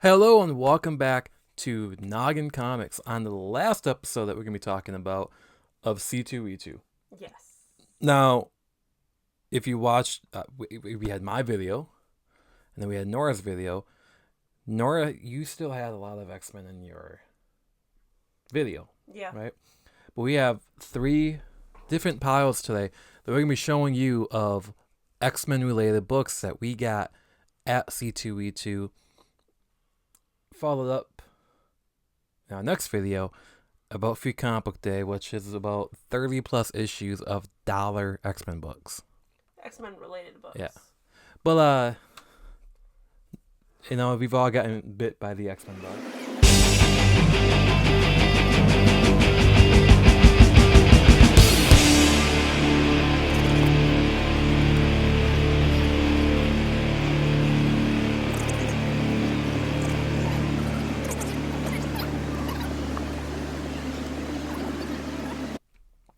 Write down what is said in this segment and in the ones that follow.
Hello and welcome back to Noggin Comics on the last episode that we're going to be talking about of C2E2. Yes. Now, if you watched, we had my video and then we had Nora's video. Nora, you still had a lot of X-Men in your video, Yeah. right? But we have 3 different piles today that we're going to be showing you of X-Men related books that we got at C2E2. Followed up in our next video about Free Comic Book Day, which is about 30 plus issues of dollar X-Men books. X-Men related books. Yeah. But we've all gotten bit by the X-Men bug.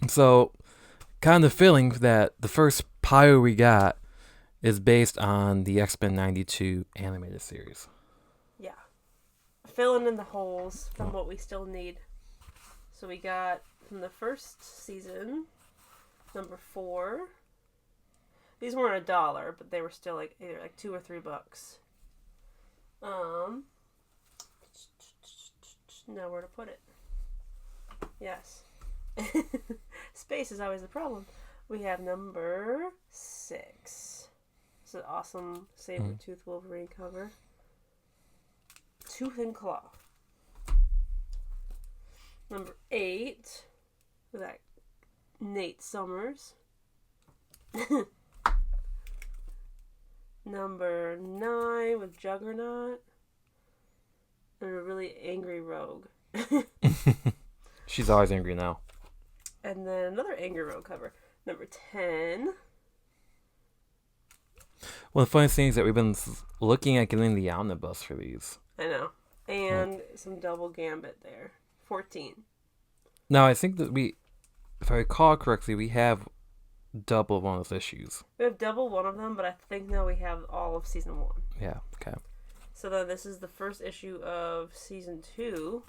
So, kind of feeling that the first pile we got is based on the X-Men 92 animated series. Yeah. Filling in the holes from what we still need. So we got from the first season, number 4. These weren't $1, but they were still either $2 or $3. Now where to put it? Yes. Space is always the problem. We have number 6. It's an awesome saber-tooth Wolverine cover. Tooth and Claw. Number 8. With that Nate Summers. Number 9 with Juggernaut. And a really angry Rogue. She's always angry now. And then another Angry Rogue cover. Number 10. One of the funny things that we've been looking at getting the omnibus for these. I know. And some double Gambit there. 14. Now, I think that if I recall correctly, we have double one of those issues. We have double one of them, but I think now we have all of season 1. Yeah, okay. So then this is the first issue of season 2.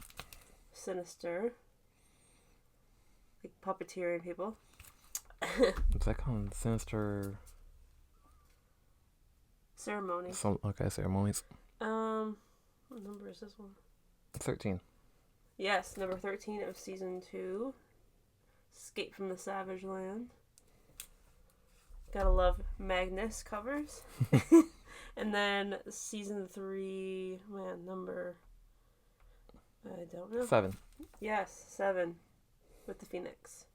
Sinister. Like puppeteering people. What's that called? Sinister... Ceremony. Ceremonies. What number is this one? 13. Yes, number 13 of season 2. Escape from the Savage Land. Gotta love Magnus covers. And then season 3, number... I don't know. 7. Yes, 7. With the Phoenix.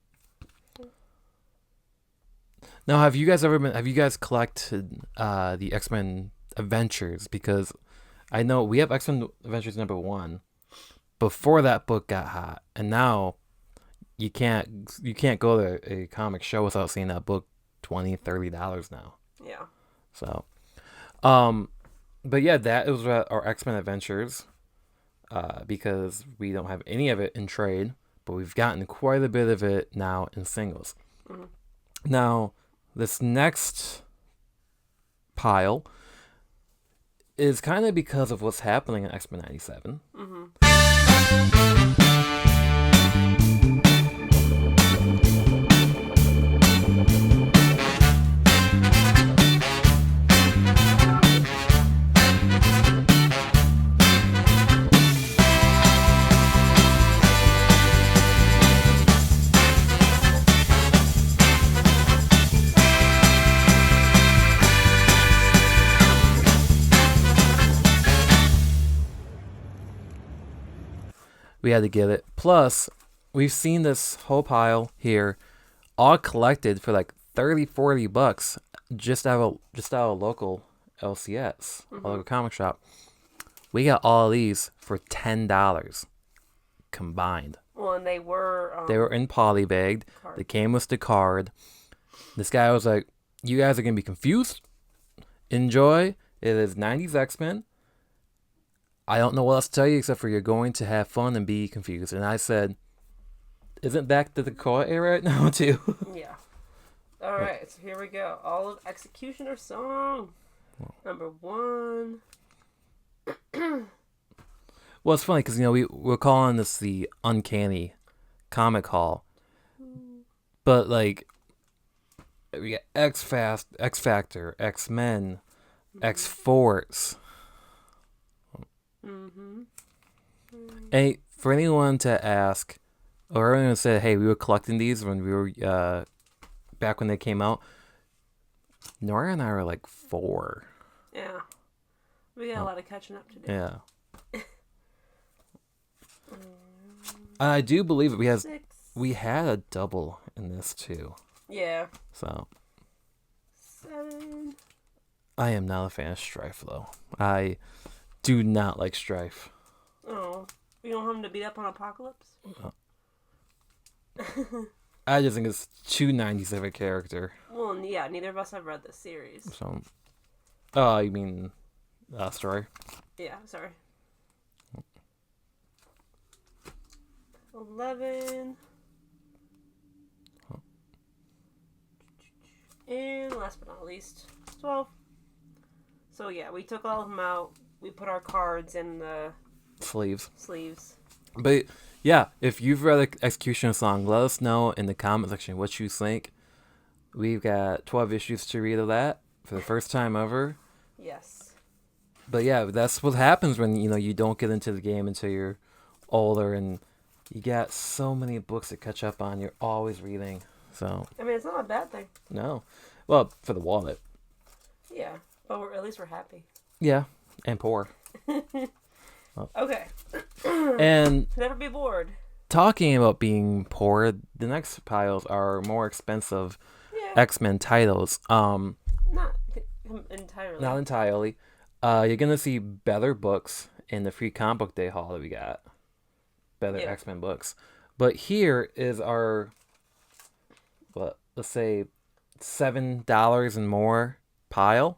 Now, have you guys collected the X-Men Adventures? Because I know we have X-Men Adventures number 1 before that book got hot, and now you can't go to a comic show without seeing that book $20-$30 now. Yeah. So, but yeah, that was our X-Men Adventures, because we don't have any of it in trade, but we've gotten quite a bit of it now in singles. Mm-hmm. Now, this next pile is kind of because of what's happening in X-Men 97. Mm-hmm. We had to get it. Plus, we've seen this whole pile here all collected for like $30-$40 just out of local LCS, a local comic shop. We got all of these for $10 combined. Well, and they were in polybagged. They came with the card. This guy was like, "You guys are gonna be confused. Enjoy. It is 90s X-Men. I don't know what else to tell you except for you're going to have fun and be confused." And I said, "Isn't that the Krakoa era right now too?" Yeah. All right, so here we go. All of Executioner Song. Number 1. Well, it's funny because we're calling this the Uncanny Comic Hall, but like we got X Factor, X Men, X Force. Mm-hmm. And for anyone to ask, or anyone to say, hey, we were collecting these when we were back when they came out. Nora and I were like 4. Yeah. We got a lot of catching up to do. Yeah. I do believe it. We had a double in this too. Yeah. So 7. I am not a fan of Strife though. I do not like Strife. Oh, you don't want him to beat up on Apocalypse? I just think it's too 90s of a character. Well, yeah, neither of us have read this series. So, oh, you mean story? Yeah, sorry. 11. And last but not least, 12. So yeah, we took all of them out. We put our cards in the Sleeves. But yeah, if you've read Executioner Song, let us know in the comment section what you think. We've got 12 issues to read of that for the first time ever. Yes. But yeah, that's what happens when you don't get into the game until you're older, and you got so many books to catch up on. You're always reading. So I mean, it's not a bad thing. No, well, for the wallet. Yeah, but at least we're happy. Yeah, and poor. Okay. And never be bored. Talking about being poor, the next piles are more expensive X-Men titles. Not entirely. Not entirely. You're gonna see better books in the free comic book day haul that we got. Better X-Men books. But here is our, let's say $7 and more pile.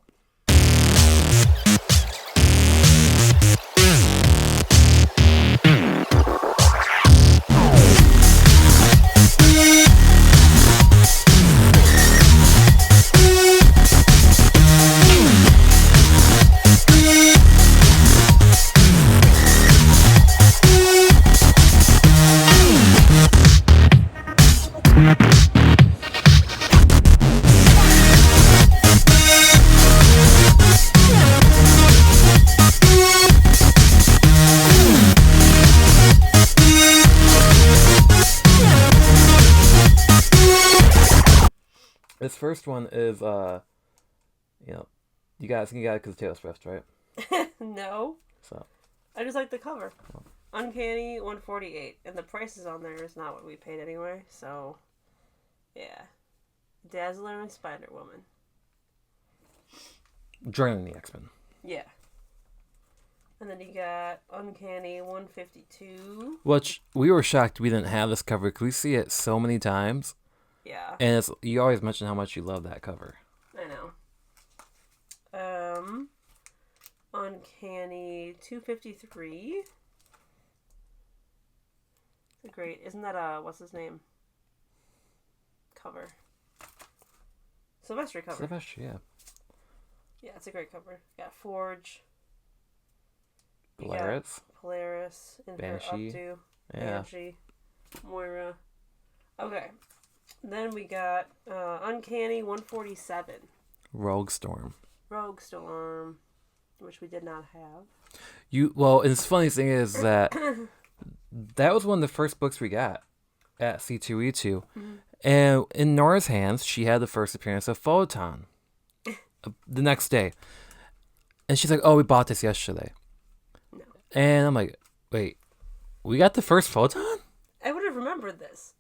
This first one is, you got it because Taylor Swift, right? No. So. I just like the cover. Oh. Uncanny 148, and the prices on there is not what we paid anyway. So, yeah, Dazzler and Spider-Woman. Joining the X-Men. Yeah. And then you got Uncanny 152. Which we were shocked we didn't have this cover because we see it so many times. Yeah. And you always mention how much you love that cover. I know. Uncanny 253. It's great. Isn't that what's his name? Cover. Sylvester cover. Sylvester, yeah. Yeah, it's a great cover. Got Forge. Polaris. And Banshee. her up to. Banshee. Moira. Okay. Then we got Uncanny 147. Rogue Storm, which we did not have. And the funny thing is that that was one of the first books we got at C2E2. Mm-hmm. And in Nora's hands, she had the first appearance of Photon the next day. And she's like, oh, we bought this yesterday. No. And I'm like, wait, we got the first Photon? I would have remembered this.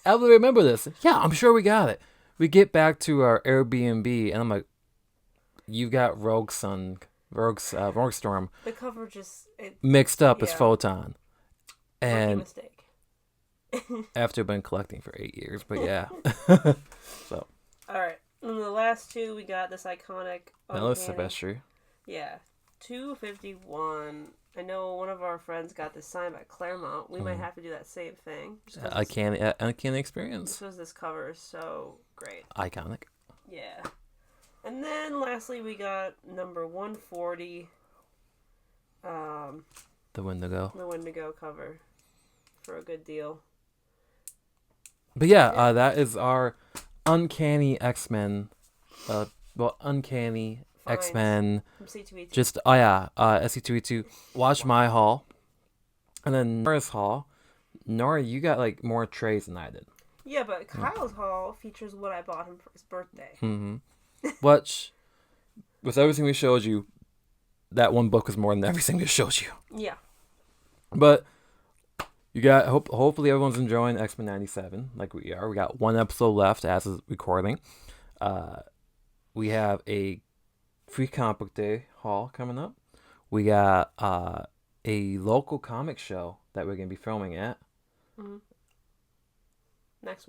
I would remember this. Yeah, I'm sure we got it. We get back to our Airbnb, and I'm like, you got Rogue Storm. The cover just... mixed up as Photon. And mistake. After been collecting for 8 years, but yeah. So. All right. And the last two, we got this iconic... That was Sylvester. Yeah. 251. I know one of our friends got this signed by Claremont. We might have to do that same thing. Uncanny experience. This cover is so great. Iconic. Yeah. And then lastly, we got number 140. The Wendigo. The Wendigo cover for a good deal. But yeah, that is our Uncanny X-Men. Uncanny Finds X-Men. from C2E2. Just, C2E2. Watch my haul. And then Nora's haul. Nora, you got like more trays than I did. Yeah, but Kyle's haul features what I bought him for his birthday. Mm-hmm. Which, with everything we showed you, that one book was more than everything we showed you. Yeah. But you got hopefully everyone's enjoying X-Men 97 like we are. We got one episode left as of recording. We have a free comic book day haul coming up. We got a local comic show that we're going to be filming at. Mm-hmm. Next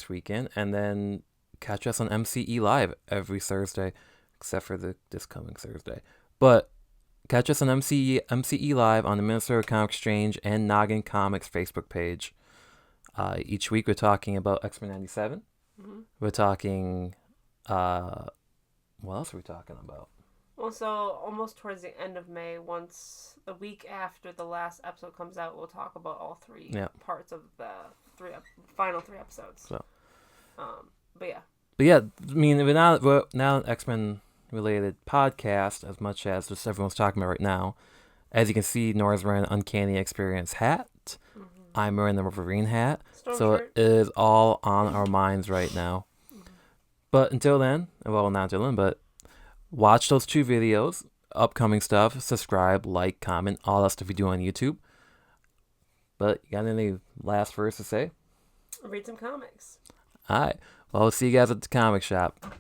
weekend. And then catch us on MCE Live every Thursday, except for this coming Thursday. But catch us on MCE Live on the Minnesota Comic Exchange and Noggin Comics Facebook page. Each week we're talking about X-Men 97. Mm-hmm. We're talking... what else are we talking about? Well, so almost towards the end of May, once a week after the last episode comes out, we'll talk about all three parts of the final three episodes. So, but I mean, we're not an X-Men related podcast as much as just everyone's talking about right now. As you can see, Nora's wearing an Uncanny Experience hat. Mm-hmm. I'm wearing the Wolverine hat. It is all on our minds right now. Mm-hmm. But until then, well, not until then, but watch those 2 videos, upcoming stuff, subscribe, like, comment, all that stuff you do on YouTube. But you got any last words to say? Read some comics. All right. Well, we'll see you guys at the comic shop.